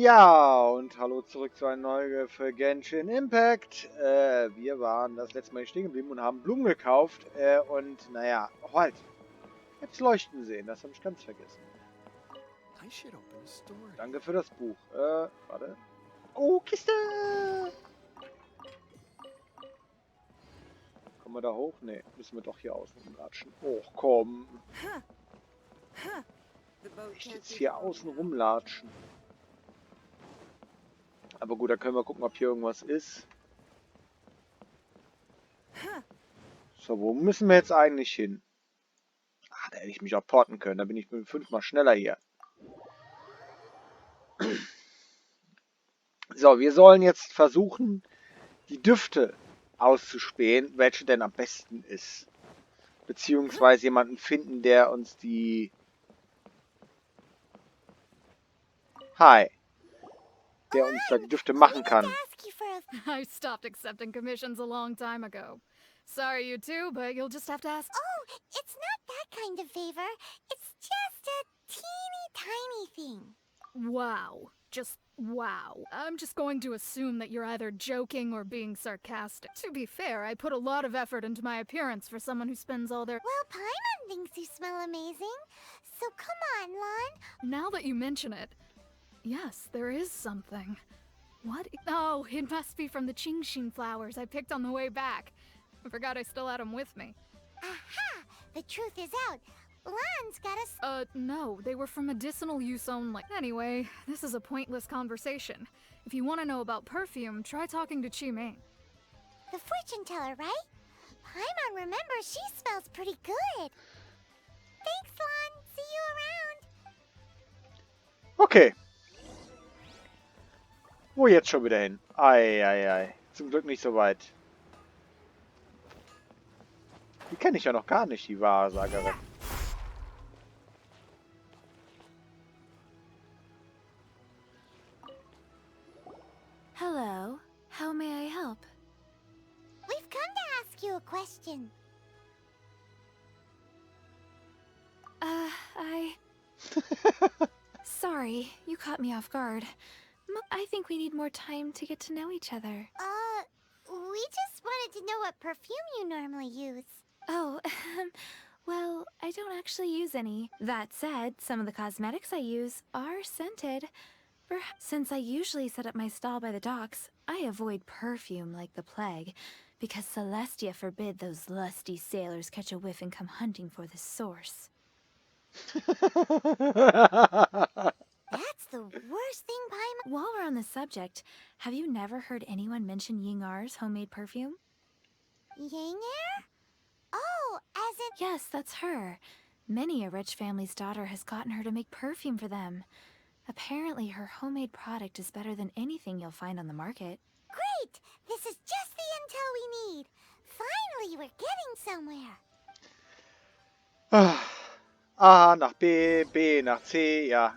Ja, und hallo zurück zu einer neuen Folge für Genshin Impact. Wir waren das letzte Mal hier stehen geblieben und haben Blumen gekauft. Und naja, oh halt. Jetzt leuchten sehen, das habe ich ganz vergessen. Danke für das Buch. Warte. Oh, Kiste! Kommen wir da hoch? Ne, müssen wir doch hier außen rumlatschen. Oh, komm. Ich jetzt hier außen rumlatschen. Aber gut, da können wir gucken, ob hier irgendwas ist. So, wo müssen wir jetzt eigentlich hin? Ah, da hätte ich mich auch porten können. Da bin ich 5-mal schneller hier. So, wir sollen jetzt versuchen, die Düfte auszuspähen, welche denn am besten ist. Beziehungsweise jemanden finden, der uns die... Hi. Der uns da die Düfte machen kann. I stopped accepting commissions a long time ago. Sorry, you two, but you'll just have to ask. Oh, it's not that kind of favor. It's just a teeny tiny thing. Wow. Just wow. I'm just going to assume that you're either joking or being sarcastic. To be fair, I put a lot of effort into my appearance for someone who spends all their... Well, Paimon thinks you smell amazing. So come on, Lon. Now that you mention it, yes, there is something. What? Oh, it must be from the Qingxin flowers I picked on the way back. I forgot I still had them with me. Aha! The truth is out. Lon's got us. No, they were for medicinal use only. Anyway, this is a pointless conversation. If you want to know about perfume, try talking to Qimei. The fortune teller, right? Paimon remembers she smells pretty good. Thanks, Lon. See you around. Okay. Wo jetzt schon wieder hin? Ei. Zum Glück nicht so weit. Die kenne ich ja noch gar nicht, die Wahrsagerin. Hello. How may I help? We've come to ask you a question. Sorry, you caught me off guard. I think we need more time to get to know each other. We just wanted to know what perfume you normally use. Oh, well, I don't actually use any. That said, some of the cosmetics I use are scented. Since I usually set up my stall by the docks, I avoid perfume like the plague, because Celestia forbid those lusty sailors catch a whiff and come hunting for the source. That's the worst thing, Paimon. While we're on the subject, have you never heard anyone mention Ying'er's homemade perfume? Ying'er? Oh, as in... Yes, that's her. Many a rich family's daughter has gotten her to make perfume for them. Apparently, her homemade product is better than anything you'll find on the market. Great! This is just the intel we need. Finally, we're getting somewhere. A nach B, B nach C, ja.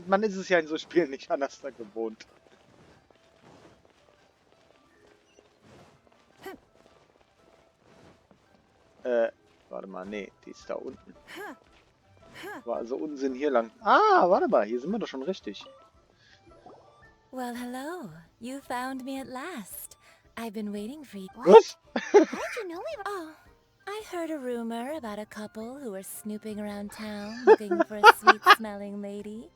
Man ist es ja in so Spielen nicht anders da gewohnt. Warte mal, nee, die ist da unten. War also Unsinn hier lang. Ah, warte mal, hier sind wir doch schon richtig. Well, hello. You found me at last. I've been waiting for you. Was? How did you know we were... Oh, I heard a rumor about a couple who were snooping around town looking for a sweet-smelling lady.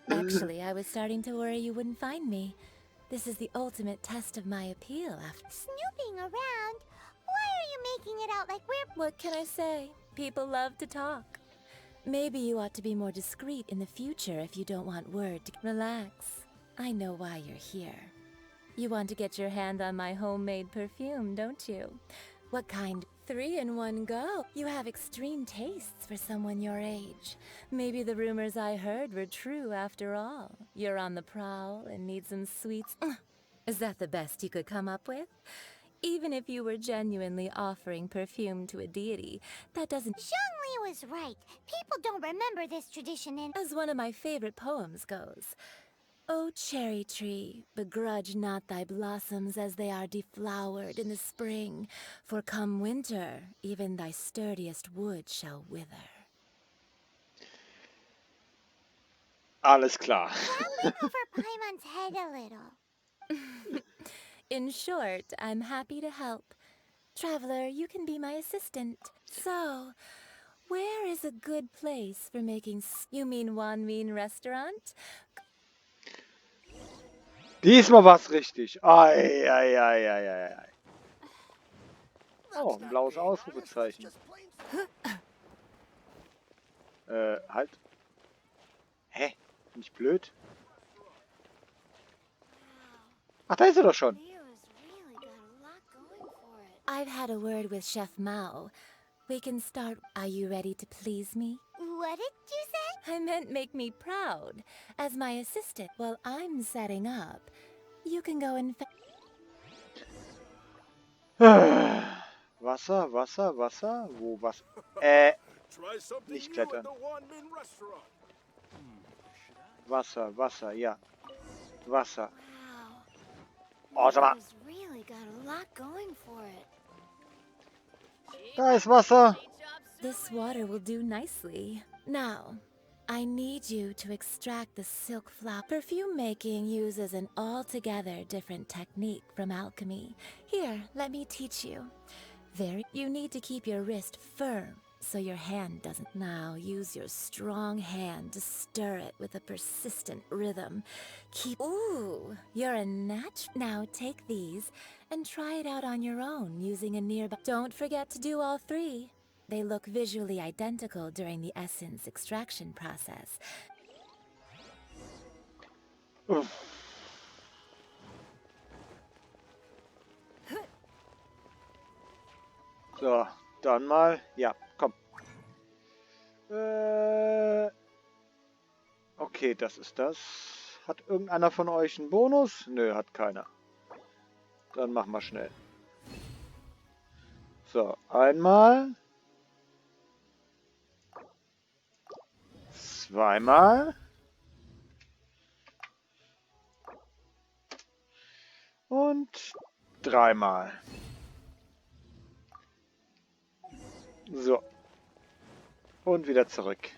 Actually, I was starting to worry you wouldn't find me. This is the ultimate test of my appeal after... Snooping around? Why are you making it out like we're... What can I say? People love to talk. Maybe you ought to be more discreet in the future if you don't want word to... Relax. I know why you're here. You want to get your hand on my homemade perfume, don't you? What kind? 3 in one go. You have extreme tastes for someone your age. Maybe the rumors I heard were true after all. You're on the prowl and need some sweets. Is that the best you could come up with? Even if you were genuinely offering perfume to a deity, that doesn't... Zhongli was right. People don't remember this tradition in... As one of my favorite poems goes, O cherry tree, begrudge not thy blossoms as they are deflowered in the spring, for come winter, even thy sturdiest wood shall wither. Alles klar. Look over Paimon's head a little. In short, I'm happy to help. Traveler, you can be my assistant. So, where is a good place for making You mean Wan Min Restaurant? Diesmal war's richtig. Ei, ei, ei, ei, ei, ei. Oh, ein blaues Ausrufezeichen. Halt. Hä? Bin ich blöd? Ach, da ist er doch schon. I've had a word with Chef Mao. We can start. Are you ready to please me? What did you say? I meant make me proud. As my assistant, while I'm setting up, you can go and... Wasser, Wasser, Wasser. Wo Wasser? Nicht klettern. Wasser, Wasser, ja. Wasser. Oh, sag mal. Da ist Wasser. This water will do nicely. Now, I need you to extract the silk flower. Perfume making uses an altogether different technique from alchemy. Here, let me teach you. You need to keep your wrist firm so your hand doesn't. Now, use your strong hand to stir it with a persistent rhythm. Ooh, you're a Now, take these and try it out on your own using a nearby. Don't forget to do all three. They look visually identical during the essence extraction process. So, dann mal. Ja, komm. Okay, das ist das. Hat irgendeiner von euch einen Bonus? Nö, hat keiner. Dann machen wir schnell. So, einmal. Zweimal. Und dreimal. So. Und wieder zurück.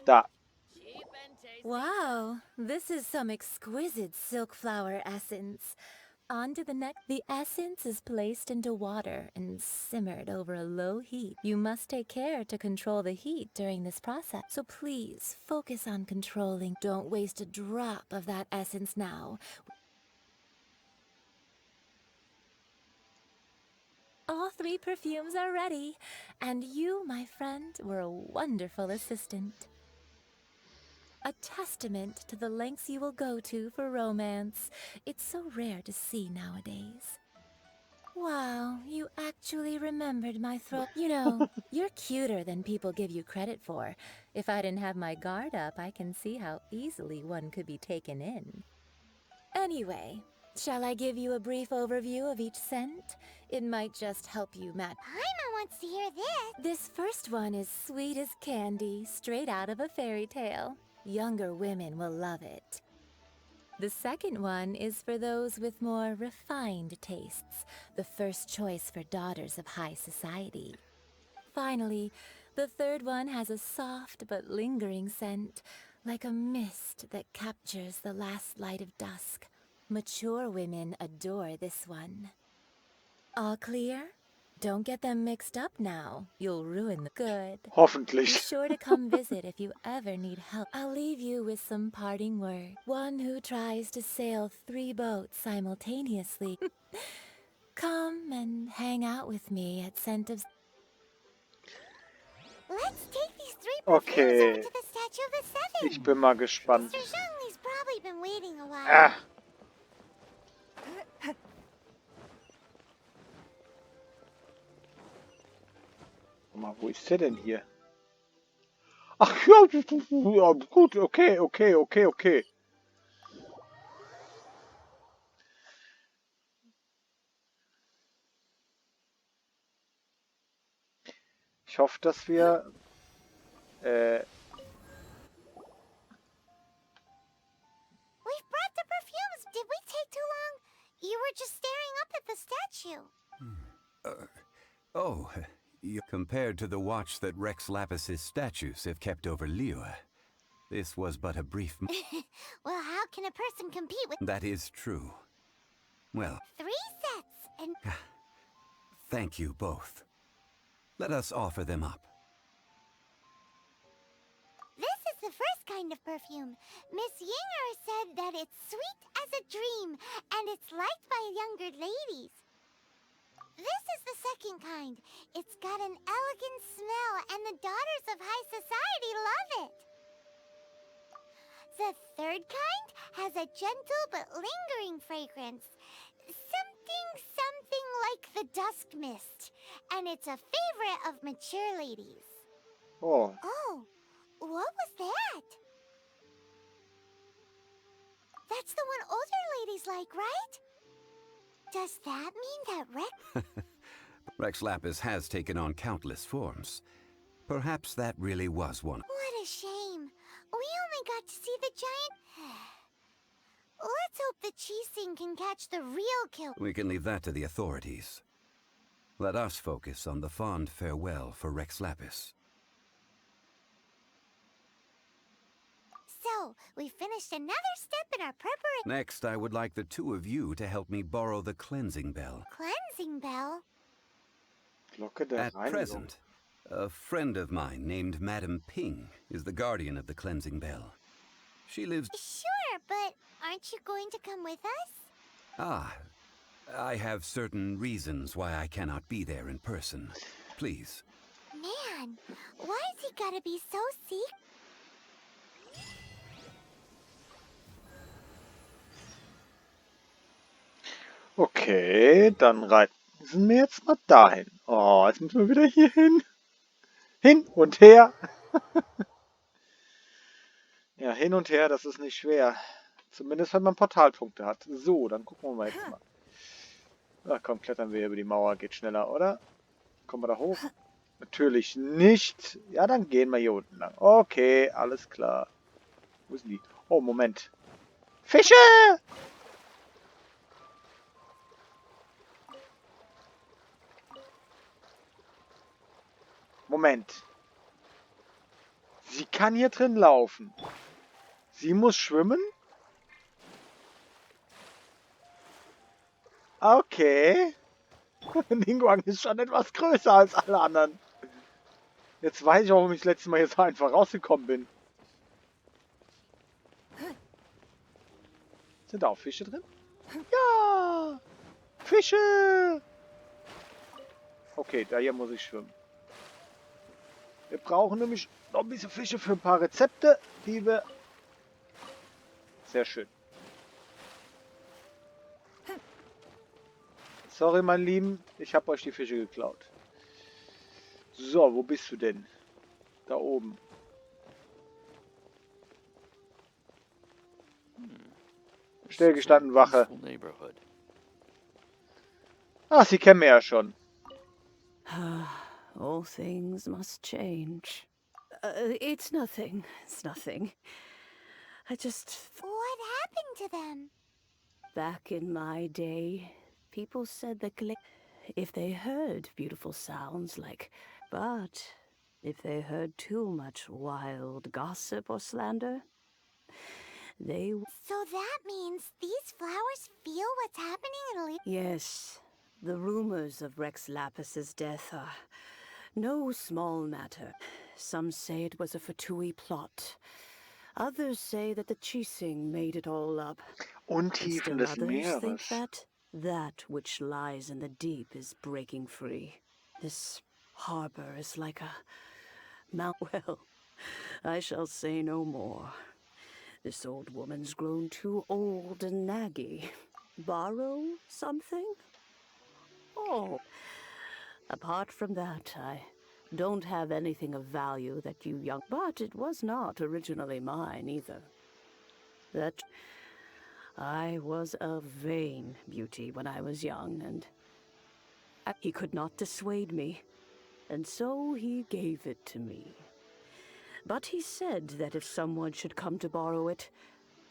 Da. Wow, this is some exquisite silk flower essence. On to the next. The essence is placed into water and simmered over a low heat. You must take care to control the heat during this process. So please focus on controlling. Don't waste a drop of that essence now. All three perfumes are ready, and you, my friend, were a wonderful assistant. A testament to the lengths you will go to for romance. It's so rare to see nowadays. Wow, you actually remembered my throat. You know, you're cuter than people give you credit for. If I didn't have my guard up, I can see how easily one could be taken in. Anyway, shall I give you a brief overview of each scent? It might just help you match. Paimon wants to hear this. This first one is sweet as candy, straight out of a fairy tale. Younger women will love it. The second one is for those with more refined tastes, the first choice for daughters of high society. Finally, the third one has a soft but lingering scent, like a mist that captures the last light of dusk. Mature women adore this one. All clear? Don't get them mixed up now. You'll ruin the good. Be Hoffentlich. sure to come visit if you ever need help. I'll leave you with some parting words. One who tries to sail 3 boats simultaneously. Come and hang out with me at Scent of... Let's take these 3 perfumes Okay. over to the Statue of the Seven. Ich bin mal gespannt. Mr. Zhongli's probably been waiting a while. Ah. Guck mal, wo ist der denn hier? Ach ja, ja, gut, okay, okay, okay, okay. Ich hoffe, dass wir We've brought the perfumes. Did we take too long? You were just staring up at the statue. Oh, Compared to the watch that Rex Lapis's statues have kept over Liyue, this was but a brief... Well, how can a person compete with That is true. Well, 3 sets and... thank you both. Let us offer them up. This is the first kind of perfume. Miss Yinger said that it's sweet as a dream, and it's liked by younger ladies. This is the second kind. It's got an elegant smell, and the daughters of high society love it. The third kind has a gentle but lingering fragrance. Something like the dusk mist, and it's a favorite of mature ladies. Oh, Oh, what was that? That's the one older ladies like, right? Does that mean that Rex Lapis has taken on countless forms. Perhaps that really was one. What a shame. We only got to see the giant... Let's hope the Chising can catch the real killer. We can leave that to the authorities. Let us focus on the fond farewell for Rex Lapis. So, we finished another step in our preparation. Next, I would like the two of you to help me borrow the cleansing bell. Cleansing bell? Glocke der At Reinigung. present, a friend of mine named Madame Ping is the guardian of the cleansing bell. She lives... Sure, but aren't you going to come with us? Ah, I have certain reasons why I cannot be there in person. Please. Man, why has he gotta be so secret? Okay, dann reisen wir jetzt mal dahin. Oh, jetzt müssen wir wieder hier hin. Hin und her. Ja, hin und her, das ist nicht schwer. Zumindest wenn man Portalpunkte hat. So, dann gucken wir mal jetzt mal. Na komm, klettern wir über die Mauer. Geht schneller, oder? Kommen wir da hoch? Natürlich nicht. Ja, dann gehen wir hier unten lang. Okay, alles klar. Wo sind die? Oh, Moment. Fische! Moment. Sie kann hier drin laufen. Sie muss schwimmen? Okay. Ningguang ist schon etwas größer als alle anderen. Jetzt weiß ich, warum ich das letzte Mal hier so einfach rausgekommen bin. Sind da auch Fische drin? Ja! Fische! Okay, da hier muss ich schwimmen. Wir brauchen nämlich noch ein bisschen Fische für ein paar Rezepte, die wir... Sehr schön. Sorry, mein Lieben, ich habe euch die Fische geklaut. So, wo bist du denn? Da oben. Stillgestanden, Wache. Ah, Sie kennen mich ja schon. All things must change. It's nothing. It's nothing. I just... What happened to them? Back in my day, people said that if they heard beautiful sounds like... But if they heard too much wild gossip or slander, they... So that means these flowers feel what's happening in Elite? Yes, the rumors of Rex Lapis's death are no small matter. Some say it was a Fatui plot. Others say that the Chising made it all up. Untiefen des Others think Meeres. that which lies in the deep is breaking free. This harbor is like a mount. Well, I shall say no more. This old woman's grown too old and naggy. Borrow something? Oh. Apart from that, I don't have anything of value that you young... But it was not originally mine, either. That... I was a vain beauty when I was young, and... He could not dissuade me, and so he gave it to me. But he said that if someone should come to borrow it,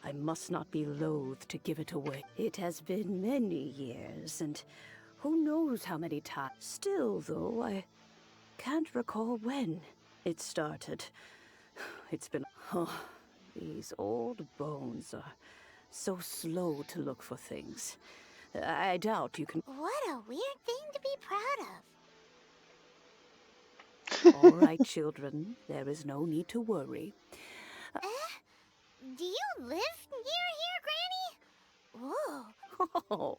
I must not be loath to give it away. It has been many years, and who knows how many times. Still, though, can't recall when it started. It's been... Oh, these old bones are so slow to look for things. I doubt you can... What a weird thing to be proud of. All right, children. There is no need to worry. Do you live near here, Granny? Whoa. Oh,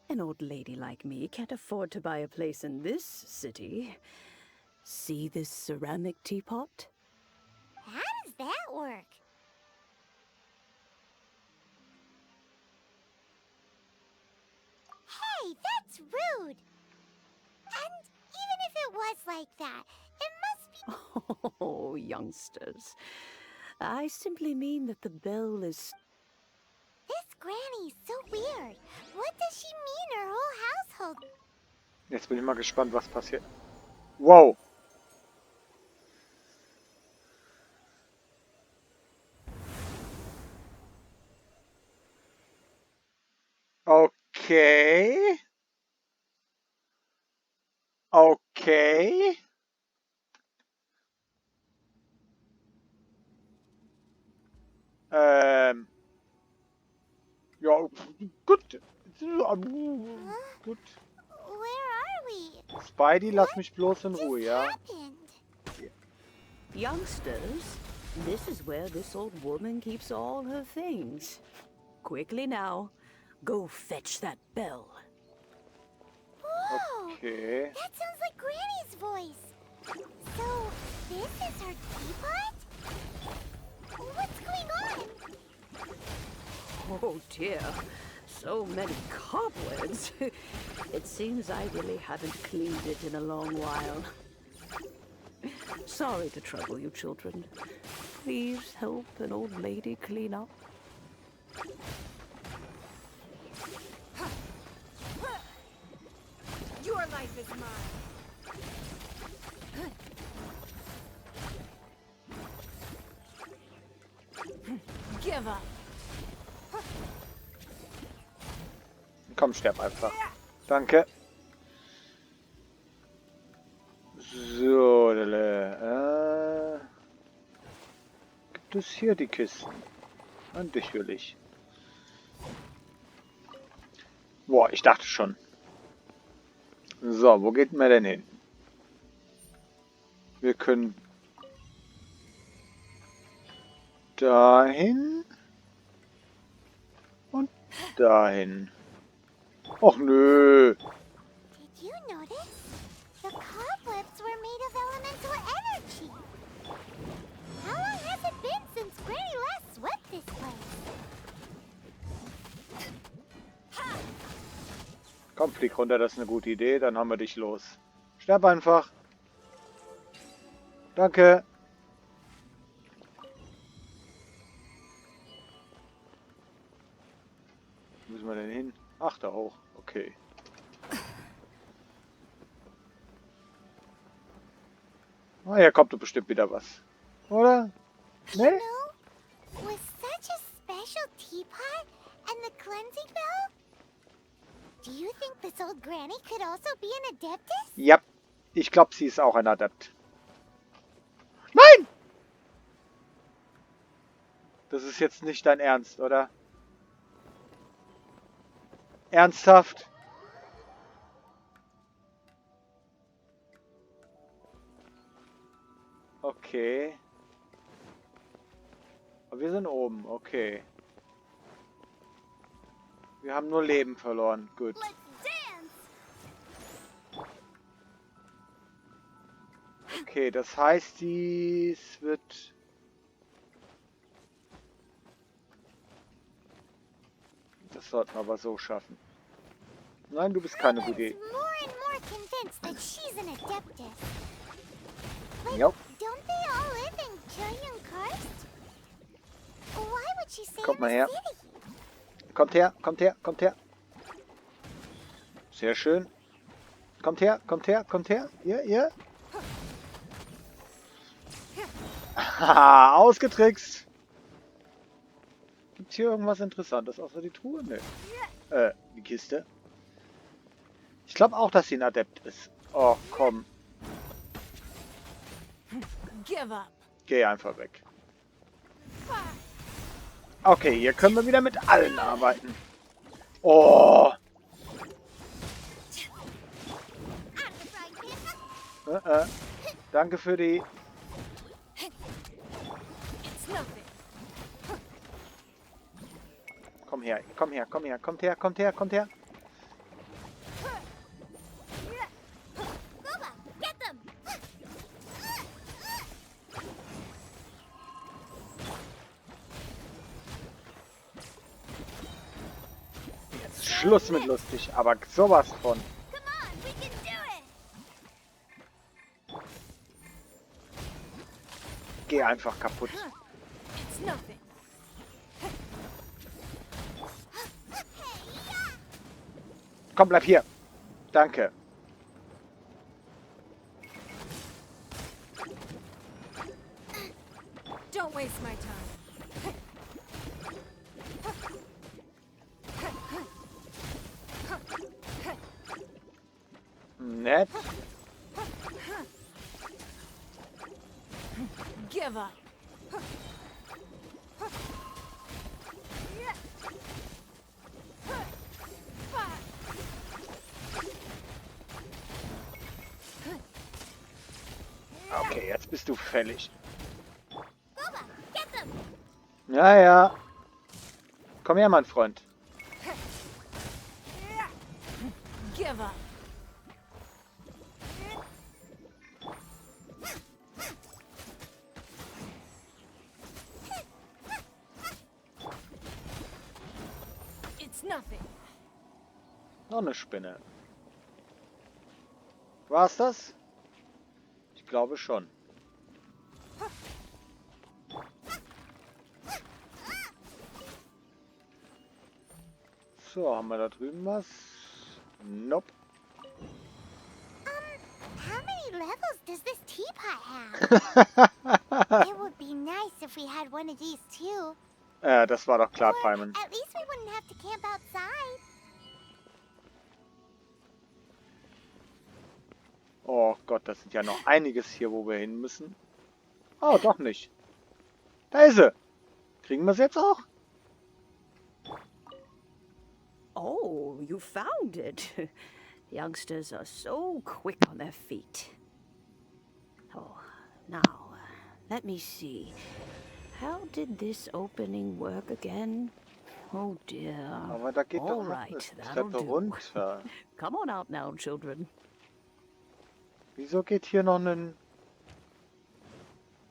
an old lady like me can't afford to buy a place in this city. See this ceramic teapot? How does that work? Hey, that's rude. And even if it was like that, it must be... Oh, youngsters. I simply mean that the bell is... This Granny's so weird. What does she mean her whole household... Jetzt bin ich mal gespannt, was passiert. Wow. Okay. Okay. Ja, gut. Gut. Where are we? Spidey, lass mich bloß in Ruhe, ja? Happened? Youngsters, this is where this old woman keeps all her things. Quickly now, go fetch that bell. Whoa! Okay. That sounds like Granny's voice. So, this is her teapot? What's going on? Oh dear, so many cobwebs. It seems I really haven't cleaned it in a long while. Sorry to trouble you, children. Please help an old lady clean up. Your life is mine. Give up. Komm, sterb einfach. Danke. So, gibt es hier die Kisten? Natürlich. Boah, ich dachte schon. So, wo geht man denn hin? Wir können dahin und dahin. Och nö. Did you notice? The cobwebs were made of elemental energy. How long has it been since Granny last swept this place? Komm, flieg runter, das ist eine gute Idee. Dann haben wir dich los. Sterb einfach. Danke. Wo müssen wir denn hin? Ach, da hoch. Okay. Ah, hier kommt doch bestimmt wieder was. Oder? You Ne? know, with such a special teapot and the cleansing bell, do you think this old Granny could also be an adeptus? Ja. Ich glaube, sie ist auch ein Adept. Nein! Das ist jetzt nicht dein Ernst, oder? Ernsthaft? Okay. Aber wir sind oben, okay. Wir haben nur Leben verloren. Gut. Let's dance! Okay, das heißt, dies wird... Das sollten wir aber so schaffen. Nein, du bist keine gute Idee. I'm more and more convinced that she's an adeptus. But Nope. don't they all live in Julian Karst? Why would she say Kommt in mal the her. city? Kommt her, kommt her, kommt her. Sehr schön. Kommt her, kommt her, kommt her. Ihr. Haha, ausgetrickst. Gibt's hier irgendwas Interessantes außer die Truhe? Nö. Die Kiste. Ich glaube auch, dass sie ein Adept ist. Oh, komm. Geh einfach weg. Okay, hier können wir wieder mit allen arbeiten. Oh! Danke für die... Komm her, komm her, komm her, kommt her, kommt her, kommt her. Jetzt Schluss mit lustig, aber sowas von. Geh einfach kaputt. Komm, bleib hier. Danke. Don't waste my time. Nett. Give up. Okay, jetzt bist du fällig. Ja, ja. Komm her, mein Freund. Give up. It's nothing. Noch eine Spinne. War's das? Ich glaube schon. So, haben wir da drüben was? Nope. How many levels does this teapot have? It would be nice if we had one of these too. Das war doch klar, Or Paimon. at least we wouldn't have to camp outside. Oh Gott, das sind ja noch einiges hier, wo wir hin müssen. Oh, doch nicht. Da ist sie. Kriegen wir sie jetzt auch? Oh, you found it. Youngsters are so quick on their feet. Oh, now, let me see. How did this opening work again? Oh dear. Aber da geht All doch noch right, eine that'll Treppe do. runter. Come on out now, children. Wieso geht hier noch ein...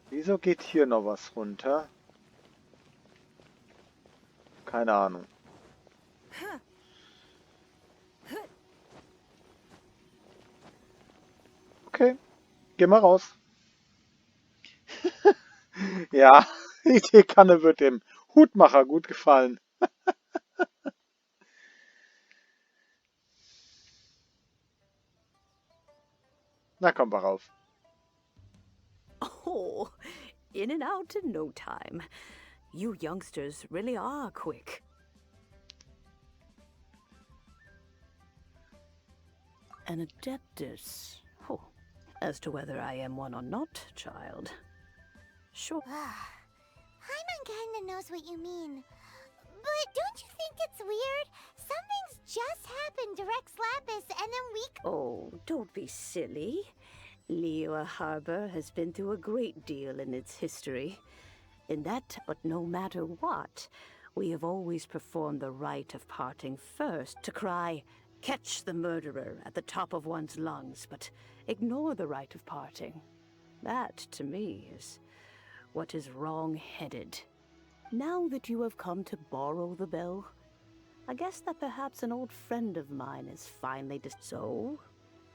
Wieso geht hier noch was runter? Keine Ahnung. Okay, geh mal raus. Ja, die Teekanne wird dem Hutmacher gut gefallen. Na komm mal rauf. Oh, in and out in no time. You youngsters really are quick. An adeptus. Oh, as to whether I am one or not, child. Sure. Paimon kinda knows what you mean. But don't you think it's weird? Some things just happen to Rex Lapis and then we... Oh, don't be silly. Liyue Harbor has been through a great deal in its history. In that, but no matter what, we have always performed the rite of parting first to cry, "Catch the murderer," at the top of one's lungs, but ignore the rite of parting. That, to me, is what is wrong-headed. Now that you have come to borrow the bell, I guess that perhaps an old friend of mine is finally so.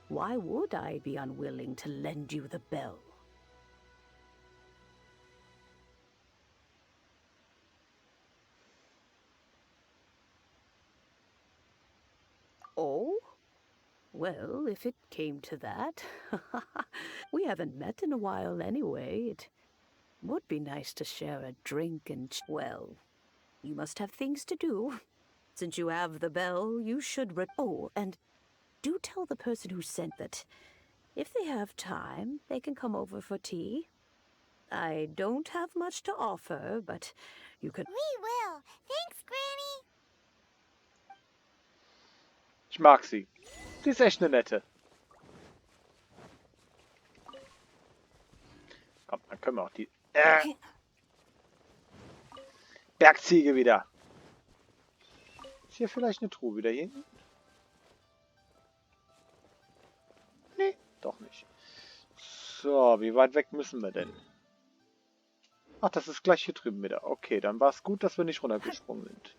Why would I be unwilling to lend you the bell? Oh? Well, if it came to that, we haven't met in a while anyway. It would be nice to share a drink and well, you must have things to do. Since you have the bell, you should oh, and do tell the person who sent that if they have time, they can come over for tea. I don't have much to offer, but you could... We will. Thanks, Granny. Ich mag sie. Sie ist echt eine nette. Komm, dann können wir auch die Bergziege wieder. Ist hier vielleicht eine Truhe wieder hinten? Nee, doch nicht. So, wie weit weg müssen wir denn? Ach, das ist gleich hier drüben wieder. Okay, dann war es gut, dass wir nicht runtergesprungen sind.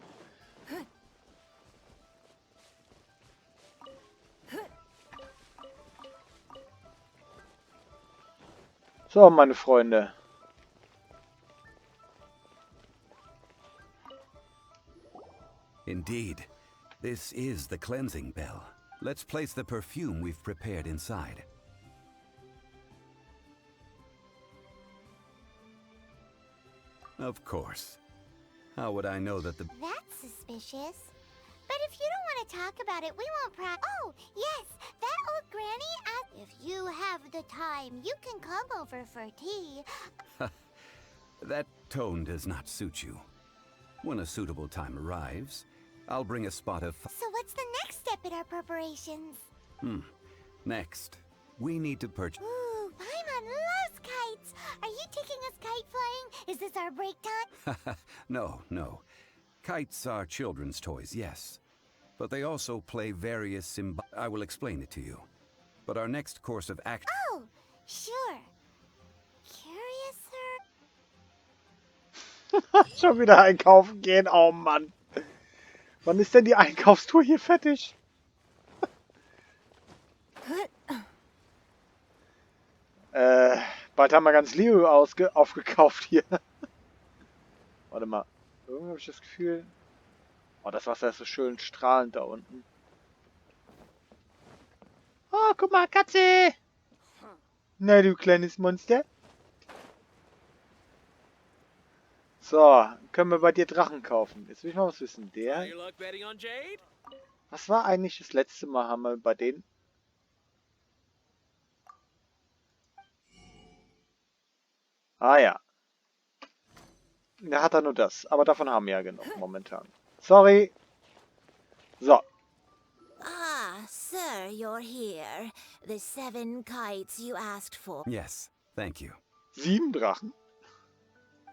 So, meine Freunde. Indeed. This is the cleansing bell. Let's place the perfume we've prepared inside. Of course. How would I know that the... That's suspicious. But if you don't want to talk about it, we won't Oh, yes, that old granny asked if you have the time, you can come over for tea. That tone does not suit you. When a suitable time arrives, I'll bring a spot of... So what's the next step in our preparations? Next, we need to purchase... Ooh, Paimon loves kites. Are you taking us kite flying? Is this our break time? No, no. Kites are children's toys, yes. But they also play various I will explain it to you. But our next course of action... Oh, sure. Curiouser? Schon wieder einkaufen gehen. Oh Mann. Wann ist denn die Einkaufstour hier fertig? Bald haben wir ganz Leo aufgekauft hier. Warte mal. Irgendwie habe ich das Gefühl... Oh, das Wasser ist so schön strahlend da unten. Oh, guck mal, Katze! Na, du kleines Monster. So, können wir bei dir Drachen kaufen. Jetzt will ich mal was wissen. Der... Was war eigentlich das letzte Mal, haben wir bei denen... Ah ja. Der hat er nur das. Aber davon haben wir ja genug momentan. Sorry. So. Ah, sir, you're here. The 7 kites you asked for. Yes, thank you. 7 Drachen?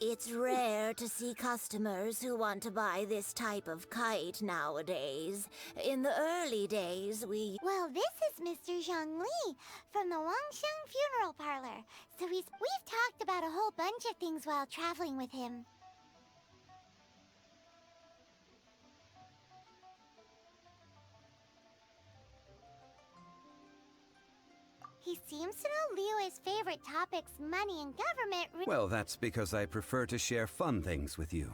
It's rare to see customers who want to buy this type of kite nowadays. In the early days, Well, this is Mr. Zhongli from the Wangsheng Funeral Parlor. So we've talked about a whole bunch of things while traveling with him. He seems to know Liyue's favorite topics, money and government. Well, that's because I prefer to share fun things with you.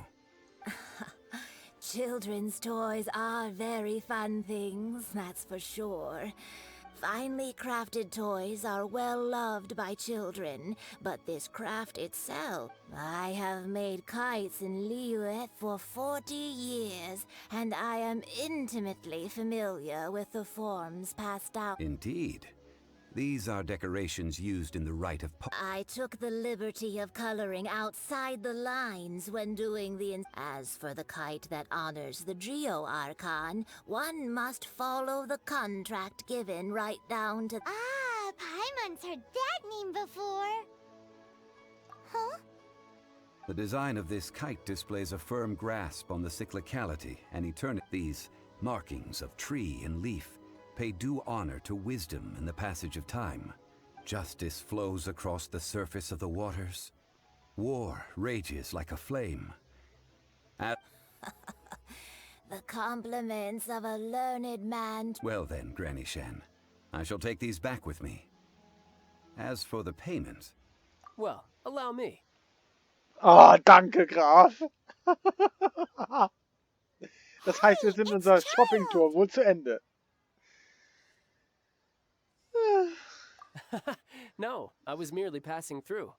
Children's toys are very fun things, that's for sure. Finely crafted toys are well loved by children, but this craft itself... I have made kites in Liyue for 40 years, and I am intimately familiar with the forms passed down. Indeed. These are decorations used in the rite of... I took the liberty of coloring outside the lines when doing the... As for the kite that honors the Geo Archon, one must follow the contract given right down to... Ah, Paimon's heard that name before. Huh? The design of this kite displays a firm grasp on the cyclicality and eternity. These markings of tree and leaf pay due honor to wisdom in the passage of time. Justice flows across the surface of the waters. War rages like a flame. The compliments of a learned man. Well then, Granny Shen, I shall take these back with me. As for the payment... Well, allow me. Oh, danke, Graf. Das heißt, wir sind unser Shopping-Tour wohl zu Ende. No, I was merely passing through.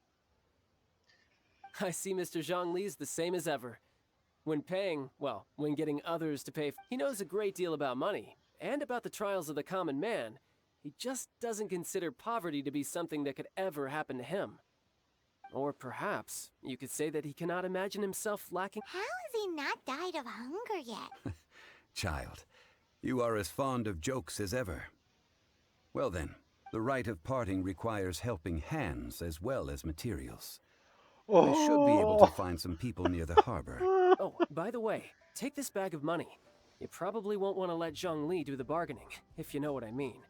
I see Mr. Zhongli's the same as ever. When paying, well, when getting others to pay, he knows a great deal about money, and about the trials of the common man. He just doesn't consider poverty to be something that could ever happen to him. Or perhaps you could say that he cannot imagine himself lacking. How has he not died of hunger yet? Child, you are as fond of jokes as ever. Well then, the rite of parting requires helping hands as well as materials. I should be able to find some people near the harbor. Oh, by the way, take this bag of money. You probably won't want to let Zhongli do the bargaining, if you know what I mean.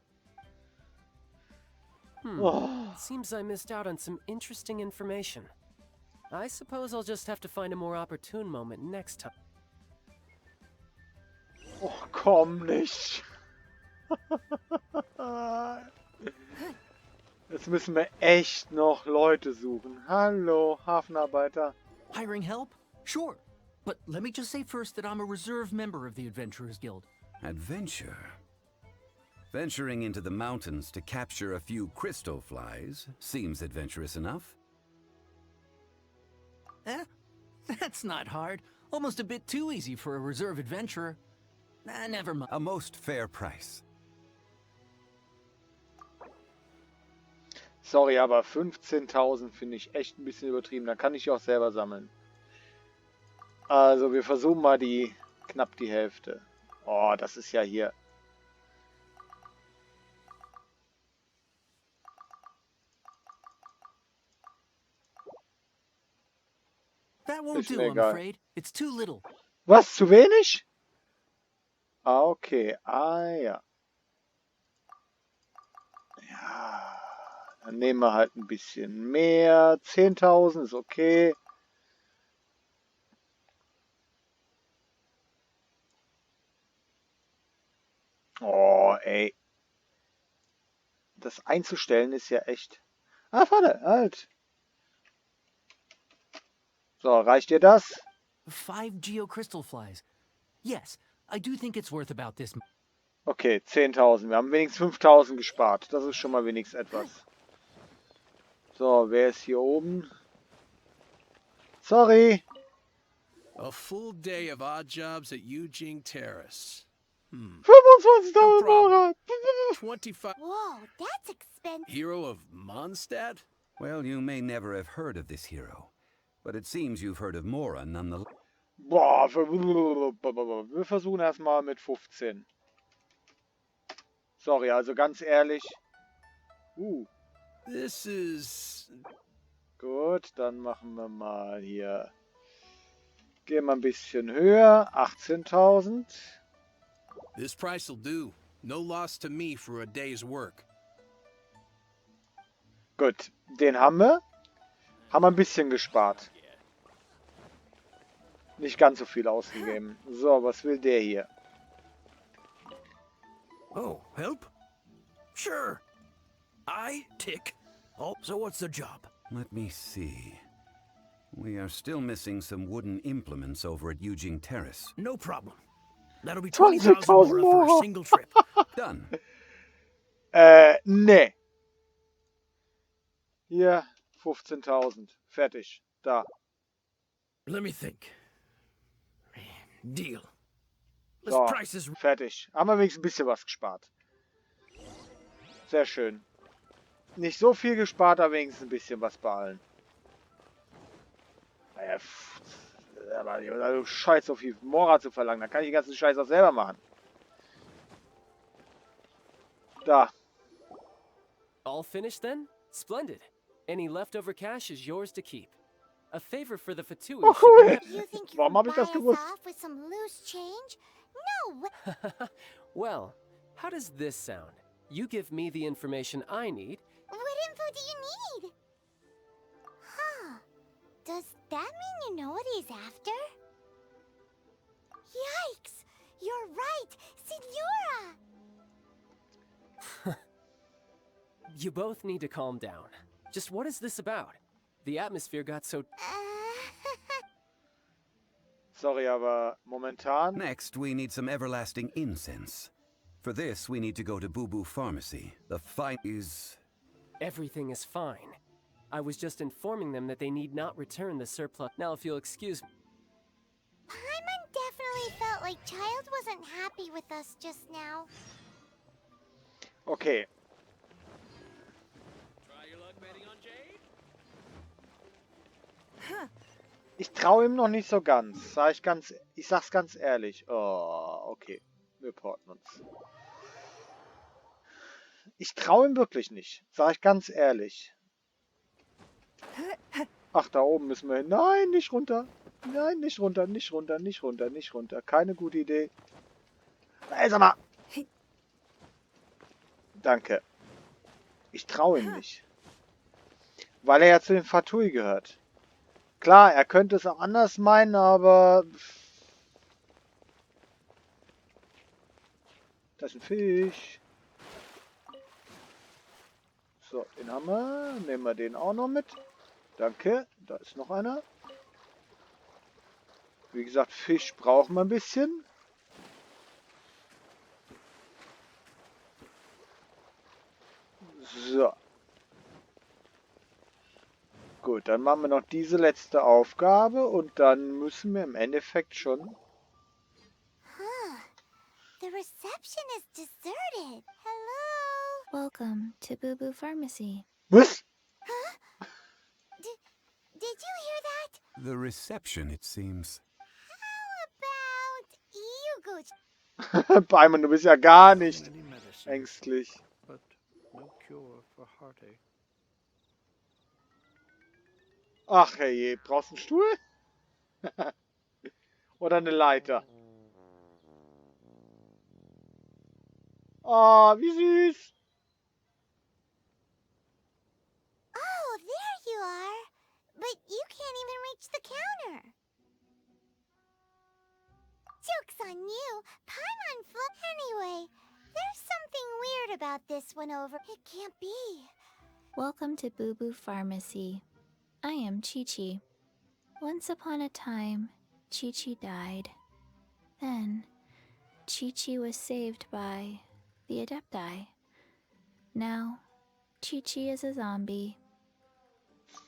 Seems I missed out on some interesting information. I suppose I'll just have to find a more opportune moment next time. Oh, komm nicht. Jetzt müssen wir echt noch Leute suchen. Hallo, Hafenarbeiter. Hiring help? Sure. But let me just say first that I'm a reserve member of the Adventurers Guild. Adventure? Venturing into the mountains to capture a few crystal flies seems adventurous enough. Eh? That's not hard. Almost a bit too easy for a reserve adventurer. Never mind. A most fair price. Sorry, aber 15.000 finde ich echt ein bisschen übertrieben. Da kann ich auch selber sammeln. Also wir versuchen mal knapp die Hälfte. Oh, das ist ja hier. That won't do, I'm afraid. It's too little. Was? Zu wenig? Ah, okay. Ah, ja. Ja. Dann nehmen wir halt ein bisschen mehr. 10.000 ist okay. Oh, ey. Das einzustellen ist ja echt... Ah, warte, halt. So, reicht dir das? 5 geocrystal flies. Yes, I do think it's worth about this. Okay, 10.000. Wir haben wenigstens 5.000 gespart. Das ist schon mal wenigstens etwas. So, wer ist hier oben? Sorry. A full day of odd jobs at Eugene Terrace. 25.000 Euro. 25. Whoa, that's expensive. Hero of Mondstadt? Well, you may never have heard of this hero, but it seems you've heard of Mora nonetheless. Boah, wir versuchen erstmal mit 15. Sorry, also ganz ehrlich. This is... Gut, dann machen wir mal hier. Gehen wir ein bisschen höher. 18.000. This price'll do. No loss to me for a day's work. Gut, den haben wir. Haben wir ein bisschen gespart. Nicht ganz so viel ausgegeben. So, was will der hier? Oh, help? Sure. I tick. Oh, so what's the job? Let me see. We are still missing some wooden implements over at Eugene Terrace. No problem. That'll be 20,000 20,000 more for more. a single trip. Done. Nee. Hier, 15.000. Fertig. Da. Let me think. Deal. This So, price is... fertig. Haben wir wenigstens ein bisschen was gespart. Sehr schön. Nicht so viel gespart, aber wenigstens ein bisschen was bei allen. Naja, also Scheiß auf die Mora zu verlangen. Da kann ich den ganzen Scheiß auch selber machen. Da. All finished then? Splendid. Any leftover cash is yours to keep. A favor for the Fatui Oh, should cool. never... You think you Warum can hab ich buy das us gewusst? off with some loose change? No! Well, how does this sound? You give me the information I need. What info do you need? Huh. Does that mean you know what he's after? Yikes! You're right! Signora! You both need to calm down. Just what is this about? The atmosphere got so... Sorry, aber momentan... Next, we need some everlasting incense. For this, we need to go to Boo Boo Pharmacy. The fight is... Everything is fine. I was just informing them that they need not return the surplus. Now, if you'll excuse me... Paimon definitely felt like Child wasn't happy with us just now. Okay. Try your luck betting on Jade? Ich traue ihm noch nicht so ganz. Ich sag's ganz ehrlich. Oh, okay. Wir porten uns. Ich traue ihm wirklich nicht. Sag ich ganz ehrlich. Ach, da oben müssen wir hin. Nein, nicht runter. Nein, nicht runter, nicht runter, nicht runter, nicht runter. Keine gute Idee. Ey, sag mal. Danke. Ich traue ihm nicht. Weil er ja zu den Fatui gehört. Klar, er könnte es auch anders meinen, aber... Das ist ein Fisch. So, den haben wir. Nehmen wir den auch noch mit. Danke. Da ist noch einer. Wie gesagt, Fisch brauchen wir ein bisschen. So. Gut, dann machen wir noch diese letzte Aufgabe und dann müssen wir im Endeffekt schon... The reception is deserted. Hello? Welcome to Boo Boo Pharmacy. Was? Did you hear that? The reception, it seems. How about you go... Beimann, du bist ja gar nicht Many medicine, ängstlich. but no cure for heartache. Ach herrje, brauchst du einen Stuhl? Oder eine Leiter? Oh, wie süß. Oh, there you are. But you can't even reach the counter. Joke's on you. Paimon flew... Anyway, there's something weird about this one over... It can't be. Welcome to Boo Boo Pharmacy. I am Chi-Chi. Once upon a time, Chi-Chi died. Then, Chi-Chi was saved by the Adepti. Now, Chi-Chi is a zombie.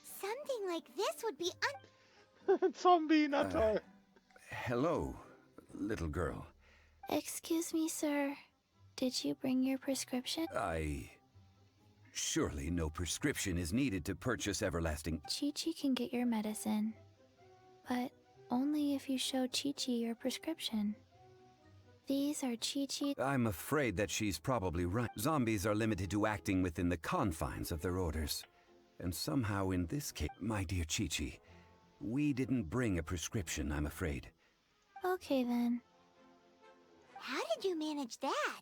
Something like this would be Zombie, na toll. Hello, little girl. Excuse me, sir. Did you bring your prescription? Surely no prescription is needed to purchase everlasting... Chi-Chi can get your medicine, but only if you show Chi-Chi your prescription. These are Chi-Chi... I'm afraid that she's probably right. Zombies are limited to acting within the confines of their orders. And somehow in this case, my dear Chi-Chi, we didn't bring a prescription, I'm afraid. Okay then, How did you manage that?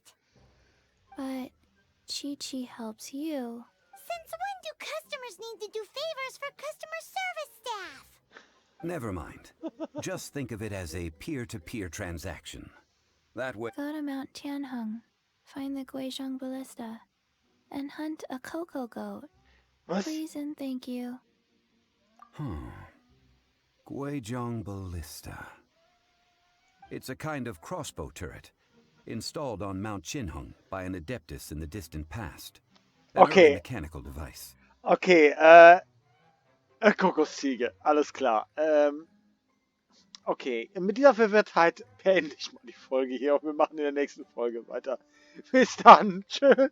but Chi-Chi helps you. Since when do customers need to do favors for customer service staff? Never mind. Just think of it as a peer-to-peer transaction. That way... Go to Mount Tianheng, find the Guizhong Ballista, and hunt a cocoa goat. Was? Please and thank you. Guizhong Ballista. It's a kind of crossbow turret, installed on Mount Tianheng by an adeptus in the distant past. An Okay. early mechanical device. Okay, Kokosziege, alles klar. Okay, mit dieser Verwirrtheit beende ich mal die Folge hier und wir machen in der nächsten Folge weiter. Bis dann, tschüss.